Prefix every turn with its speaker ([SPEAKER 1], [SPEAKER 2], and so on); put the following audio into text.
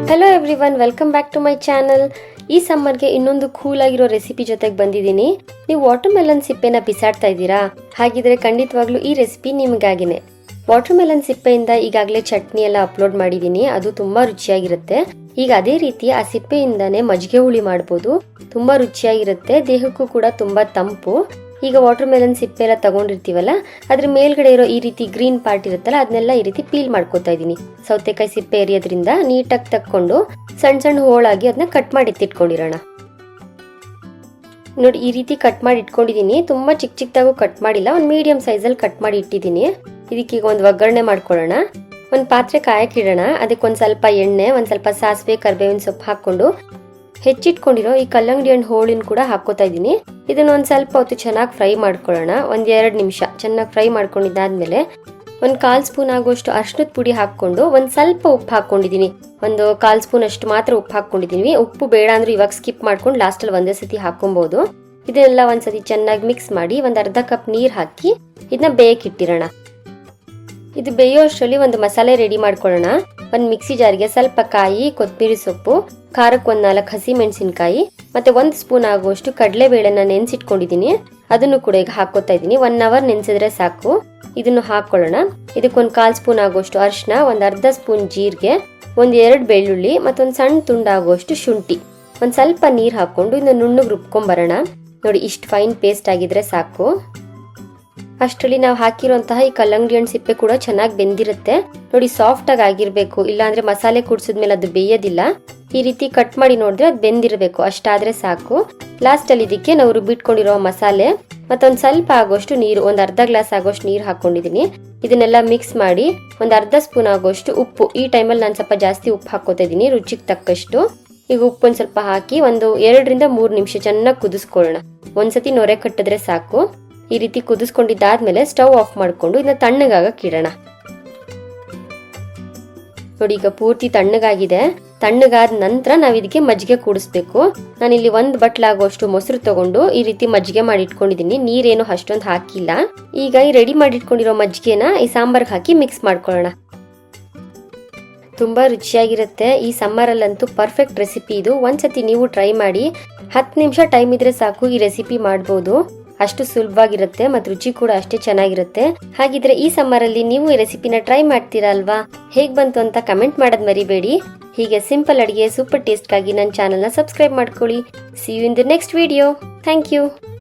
[SPEAKER 1] Hello everyone, welcome back to my channel. ಈ ಸಮ್ಮರ್ಗೆ ಇನ್ನೊಂದು ಕೂಲ್ ಆಗಿರೋ ರೆಸಿಪಿ ಜೊತೆಗೆ ಬಂದಿದ್ದೀನಿ. ನೀವು ವಾಟರ್ ಮೆಲನ್ ಸಿಪ್ಪೆನ ಬಿಸಾಡ್ತಾ ಇದ್ದೀರಾ? ಹಾಗಿದ್ರೆ ಖಂಡಿತವಾಗ್ಲೂ ಈ ರೆಸಿಪಿ ನಿಮಗಾಗಿನೇ. ವಾಟರ್ ಮೆಲನ್ ಸಿಪ್ಪೆಯಿಂದ ಈಗಾಗಲೇ ಚಟ್ನಿ ಎಲ್ಲ ಅಪ್ಲೋಡ್ ಮಾಡಿದ್ದೀನಿ, ಅದು ತುಂಬಾ ರುಚಿಯಾಗಿರುತ್ತೆ. ಈಗ ಅದೇ ರೀತಿ ಆ ಸಿಪ್ಪೆಯಿಂದಾನೇ ಮಜ್ಜಿಗೆ ಹುಳಿ ಮಾಡ್ಬೋದು, ತುಂಬಾ ರುಚಿಯಾಗಿರುತ್ತೆ, ದೇಹಕ್ಕೂ ಕೂಡ ತುಂಬಾ ತಂಪು. ಈಗ ವಾಟರ್ ಮೆಲನ್ ಸಿಪ್ಪೆ ಎಲ್ಲ ತಗೊಂಡಿರ್ತೀವಲ್ಲ, ಅದ್ರ ಮೇಲ್ಗಡೆ ಇರೋ ಈ ರೀತಿ ಗ್ರೀನ್ ಪಾರ್ಟ್ ಇರುತ್ತಲ್ಲ, ಅದನ್ನೆಲ್ಲ ಈ ರೀತಿ ಪೀಲ್ ಮಾಡ್ಕೋತಾ ಇದ್ದೀನಿ. ಸೌತೆಕಾಯಿ ಸಿಪ್ಪೆ ಎರಿಯೋದ್ರಿಂದ ನೀಟಾಗಿ ತಕ್ಕೊಂಡು ಸಣ್ಣ ಸಣ್ಣ ಹೋಳಾಗಿ ಅದನ್ನ ಕಟ್ ಮಾಡಿ ಇಟ್ಕೊಂಡಿರೋಣ. ನೋಡಿ, ಈ ರೀತಿ ಕಟ್ ಮಾಡಿ ಇಟ್ಕೊಂಡಿದ್ದೀನಿ. ತುಂಬಾ ಚಿಕ್ಕ ಚಿಕ್ಕದಾಗೂ ಕಟ್ ಮಾಡಿಲ್ಲ, ಒಂದು ಮೀಡಿಯಂ ಸೈಜಲ್ಲಿ ಕಟ್ ಮಾಡಿ ಇಟ್ಟಿದ್ದೀನಿ. ಇದಕ್ಕೀಗ ಒಂದು ಒಗ್ಗರಣೆ ಮಾಡ್ಕೊಳ್ಳೋಣ. ಒಂದು ಪಾತ್ರೆ ಕಾಯಕ್ಕಿಡೋಣ. ಅದಕ್ಕೊಂದು ಸ್ವಲ್ಪ ಎಣ್ಣೆ, ಒಂದು ಸ್ವಲ್ಪ ಸಾಸಿವೆ, ಕರಿಬೇವಿನ ಸೊಪ್ಪು ಹಾಕೊಂಡು ಹೆಚ್ಚಿಟ್ಕೊಂಡಿರೋ ಈ ಕಲ್ಲಂಗಡಿ ಹಣ್ಣು ಹೋಳಿನ ಕೂಡ ಹಾಕೋತಾ ಇದ್ದೀನಿ. ಇದನ್ನ ಒಂದು ಸ್ವಲ್ಪ ಹೊತ್ತು ಚೆನ್ನಾಗಿ ಫ್ರೈ ಮಾಡ್ಕೊಳ್ಳೋಣ. ಒಂದು 2 ನಿಮಿಷ ಚೆನ್ನಾಗಿ ಫ್ರೈ ಮಾಡ್ಕೊಂಡಿದ್ದಾದ್ಮೇಲೆ ಒಂದು 1/4 ಸ್ಪೂನ್ ಆಗುವಷ್ಟು ಅರಿಶಿನದ ಪುಡಿ ಹಾಕೊಂಡು ಒಂದು ಸ್ವಲ್ಪ ಉಪ್ಪು ಹಾಕೊಂಡಿದ್ದೀನಿ. ಒಂದು 1/4 ಸ್ಪೂನ್ ಅಷ್ಟು ಮಾತ್ರ ಉಪ್ಪು ಹಾಕೊಂಡಿದ್ದೀನಿ. ಉಪ್ಪು ಬೇಡ ಅಂದ್ರೆ ಇವಾಗ ಸ್ಕಿಪ್ ಮಾಡ್ಕೊಂಡು ಲಾಸ್ಟಲ್ಲಿ ಒಂದೇ ಸತಿ ಹಾಕೊಬಹುದು. ಇದನ್ನೆಲ್ಲ ಒಂದ್ಸತಿ ಚೆನ್ನಾಗಿ ಮಿಕ್ಸ್ ಮಾಡಿ ಒಂದು ಅರ್ಧ ಕಪ್ ನೀರು ಹಾಕಿ ಇದನ್ನ ಬೇಯಕ್ಕಿಟ್ಟಿರೋಣ. ಇದು ಬೇಯೋ ಅಷ್ಟರಲ್ಲಿ ಒಂದು ಮಸಾಲೆ ರೆಡಿ ಮಾಡ್ಕೊಳ್ಳೋಣ. ಒಂದು ಮಿಕ್ಸಿ ಜಾರ್ಗೆ ಸ್ವಲ್ಪ ಕಾಯಿ, ಕೊತ್ತಂಬರಿ ಸೊಪ್ಪು, ಖಾರಕ್ಕೆ ಒಂದು 4 ಹಸಿ ಮೆಣಸಿನಕಾಯಿ ಮತ್ತೆ 1 ಸ್ಪೂನ್ ಆಗುವಷ್ಟು ಕಡಲೆಬೇಳೆನ ನೆನೆಸಿಟ್ಕೊಂಡಿದ್ದೀನಿ. ಅದನ್ನು ಕೂಡ ಈಗ ಹಾಕೋತಾ ಇದ್ದೀನಿ. 1 ಅವರ್ ನೆನೆಸಿದ್ರೆ ಸಾಕು. ಇದನ್ನು ಹಾಕೊಳ್ಳೋಣ. ಇದಕ್ಕೊಂದು 1/4 ಸ್ಪೂನ್ ಆಗುವಷ್ಟು ಅರಿಶಿನ, ಒಂದು ಅರ್ಧ ಸ್ಪೂನ್ ಜೀರಿಗೆ, ಒಂದು 2 ಬೆಳ್ಳುಳ್ಳಿ ಮತ್ತೊಂದು ಸಣ್ಣ ತುಂಡಾಗುವಷ್ಟು ಶುಂಠಿ, ಒಂದು ಸ್ವಲ್ಪ ನೀರು ಹಾಕೊಂಡು ಇದನ್ನ ನುಣ್ಣಗೆ ರುಬ್ಕೊಂಬರೋಣ. ನೋಡಿ, ಇಷ್ಟು ಫೈನ್ ಪೇಸ್ಟ್ ಆಗಿದ್ರೆ ಸಾಕು. ಅಷ್ಟರಲ್ಲಿ ನಾವು ಹಾಕಿರುವಂತಹ ಈ ಕಲ್ಲಂಗಡಿ ಹಣ್ಣು ಸಿಪ್ಪೆ ಕೂಡ ಚೆನ್ನಾಗಿ ಬೆಂದಿರುತ್ತೆ. ನೋಡಿ, ಸಾಫ್ಟ್ ಆಗಿ ಆಗಿರ್ಬೇಕು, ಇಲ್ಲಾಂದ್ರೆ ಮಸಾಲೆ ಕುಡಿಸಿದ್ಮೇಲೆ ಅದು ಬೇಯೋದಿಲ್ಲ. ಈ ರೀತಿ ಕಟ್ ಮಾಡಿ ನೋಡಿದ್ರೆ ಅದು ಬೆಂದಿರಬೇಕು, ಅಷ್ಟಾದ್ರೆ ಸಾಕು. ಲಾಸ್ಟ್ ಅಲ್ಲಿ ಇದಕ್ಕೆ ನಾವು ರುಬ್ಬಿಟ್ಕೊಂಡಿರೋ ಮಸಾಲೆ ಮತ್ತೊಂದು ಸ್ವಲ್ಪ ಆಗೋಷ್ಟು ನೀರು, ಒಂದು ಅರ್ಧ ಗ್ಲಾಸ್ ಆಗೋಷ್ಟು ನೀರು ಹಾಕೊಂಡಿದ್ದೀನಿ. ಇದನ್ನೆಲ್ಲ ಮಿಕ್ಸ್ ಮಾಡಿ ಒಂದು ಅರ್ಧ ಸ್ಪೂನ್ ಆಗೋಷ್ಟು ಉಪ್ಪು, ಈ ಟೈಮಲ್ಲಿ ನಾನು ಸ್ವಲ್ಪ ಜಾಸ್ತಿ ಉಪ್ಪು ಹಾಕೋತಾ ಇದ್ದೀನಿ, ರುಚಿಗೆ ತಕ್ಕಷ್ಟು. ಈಗ ಉಪ್ಪು ಒಂದು ಸ್ವಲ್ಪ ಹಾಕಿ ಒಂದು 2 ರಿಂದ 3 ನಿಮಿಷ ಚೆನ್ನಾಗಿ ಕುದಿಸ್ಕೊಳ್ಳೋಣ. ಒಂದ್ಸತಿ ನೊರೆ ಕಟ್ಟಿದ್ರೆ ಸಾಕು. ಈ ರೀತಿ ಕುದಿಸ್ಕೊಂಡಿದ್ದಾದ್ಮೇಲೆ ಸ್ಟವ್ ಆಫ್ ಮಾಡ್ಕೊಂಡು ಇದನ್ನ ತಣ್ಣಗಾಗಕ್ಕೆ ಇಡೋಣ. ನೋಡಿ, ಈಗ ಪೂರ್ತಿ ತಣ್ಣಗಾಗಿದೆ. ತಣ್ಣಗಾದ ನಂತರ ನಾವು ಇದಕ್ಕೆ ಮಜ್ಜಿಗೆ ಕೂಡಿಸ್ಬೇಕು. ನಾನಿಲ್ಲಿ 1 ಬಟ್ಲಾಗುವಷ್ಟು ಮೊಸರು ತಗೊಂಡು ಈ ರೀತಿ ಮಜ್ಜಿಗೆ ಮಾಡಿ ಇಟ್ಕೊಂಡಿದ್ದೀನಿ. ನೀರೇನು ಅಷ್ಟೊಂದು ಹಾಕಿಲ್ಲ. ಈಗ ಈ ರೆಡಿ ಮಾಡಿ ಇಟ್ಕೊಂಡಿರೋ ಮಜ್ಜಿಗೆನ ಈ ಸಾಂಬಾರ್ಗೆ ಹಾಕಿ ಮಿಕ್ಸ್ ಮಾಡ್ಕೊಳ್ಳೋಣ. ತುಂಬಾ ರುಚಿಯಾಗಿರುತ್ತೆ. ಈ ಸಮ್ಮರಲ್ಲಂತೂ ಪರ್ಫೆಕ್ಟ್ ರೆಸಿಪಿ ಇದು. ಒಂದ್ಸತಿ ನೀವು ಟ್ರೈ ಮಾಡಿ. 10 ನಿಮಿಷ ಟೈಮ್ ಇದ್ರೆ ಸಾಕು, ಈ ರೆಸಿಪಿ ಮಾಡ್ಬೋದು. ಅಷ್ಟು ಸುಲಭವಾಗಿರುತ್ತೆ ಮತ್ತು ರುಚಿ ಕೂಡ ಅಷ್ಟೇ ಚೆನ್ನಾಗಿರುತ್ತೆ. ಹಾಗಿದ್ರೆ ಈ ಸಮ್ಮರ್ ಅಲ್ಲಿ ನೀವು ಈ ರೆಸಿಪಿನ ಟ್ರೈ ಮಾಡ್ತೀರಾ ಅಲ್ವಾ? ಹೇಗ್ ಬಂತು ಅಂತ ಕಮೆಂಟ್ ಮಾಡೋದ್ ಮರಿಬೇಡಿ. ಹೀಗೆ ಸಿಂಪಲ್ ಅಡಿಗೆ, ಸೂಪರ್ ಟೇಸ್ಟ್ ಗಾಗಿ ನನ್ನ ಚಾನೆಲ್ನ ಸಬ್ಸ್ಕ್ರೈಬ್ ಮಾಡ್ಕೊಳ್ಳಿ. See you in the next video. Thank you.